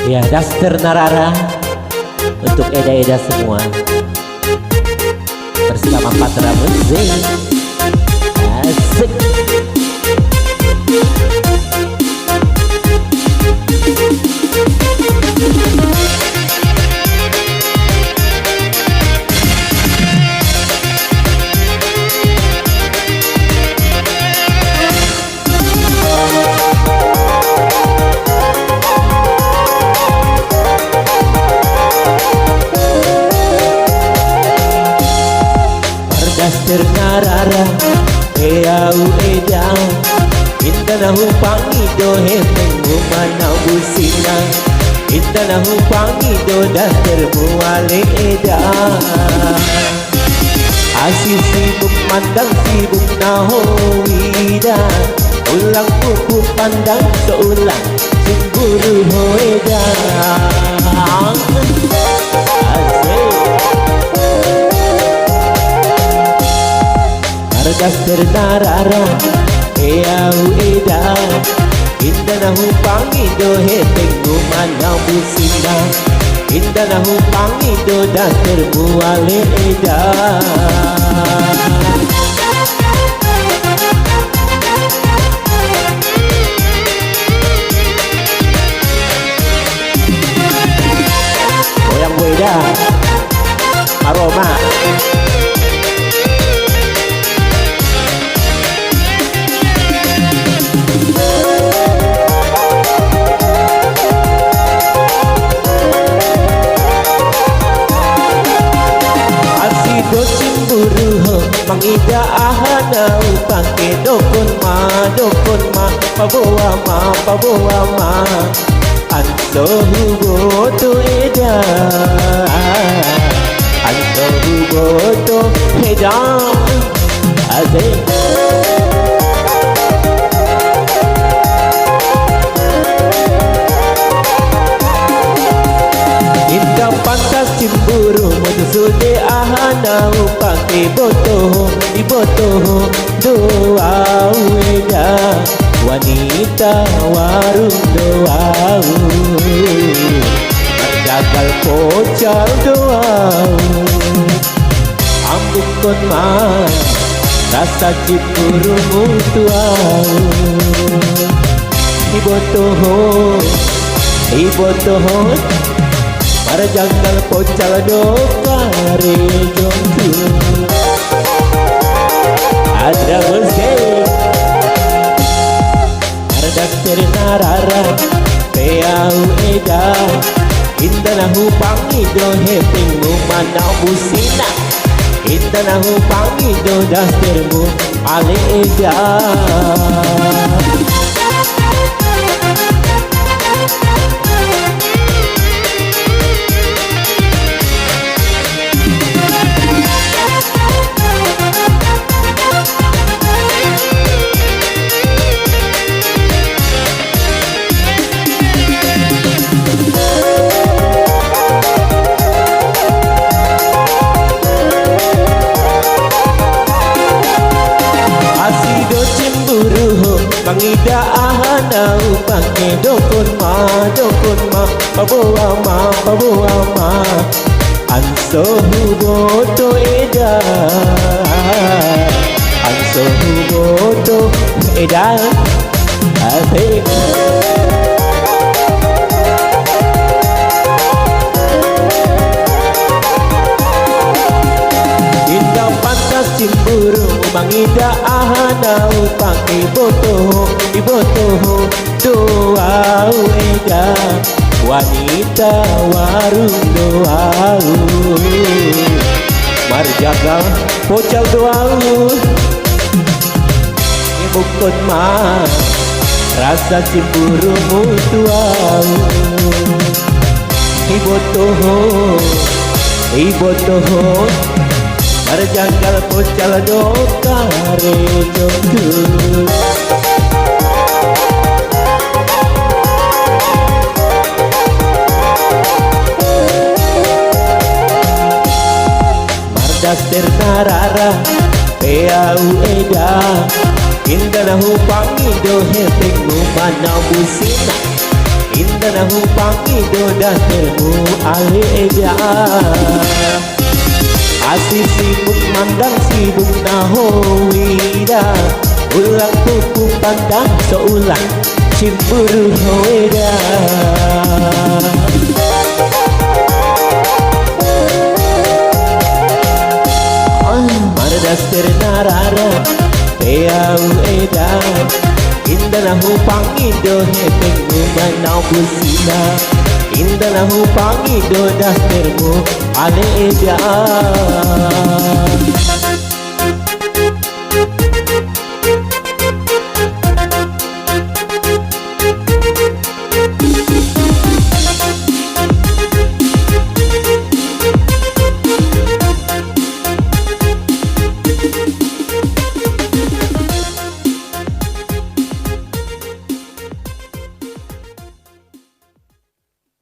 Ya, Daster Narara untuk Eda-Eda semua bersama Patra Musik. Asik. Daster Narara Eau Eda Intana hupangi do hepengu mana busina Intana hupangi do daster muale Eda Asih sibuk mandang sibuk nahowida Ulang kuku pandang seulang cemburu hoeda Daster Narara Eau Eda Intana hupangi do hepengu mana busina Intana hupangi do daster muale Eda Goyang Eda Aroma Mangida ahana upake dokon ma paboa ma anto hugo to Eda anto hugo to Eda asik. Indah pantas cemburu mutusude ahana upake ibotoh doa Eda wanita warung doa jagal pocal doa ambukon ma rasa cemburu mutuau ibotoh para jagal pocal do kare jongku ada musik para Daster Narara Eau Eda Intana hupangi do hepengu mana busina Intana hupangi do dastermu ale Eda Mangida ahana upake dokon ma paboa ma anso hugo to Eda anso hugo to Eda asik. Indah pantas cemburu mangida ahana upake ibotoh doa Eda wanita warung doa marjaga pocal doa ibukon ma rasa cemburu mutuau ibotoh marjagal pocal do kare jongku Daster Narara Eau Eda Intana hupangi do hepengu mana busina Intana Indah humpangi dodah termu ale eda. Asih sibuk mandang sibuk nahoida. Ulang pupuk pandang seulang cemburu hoeda. Mardas ternarara Peau edan Indah na hupangi do hepeng umanau busina. Indah na hupangi do dah termu ale edan.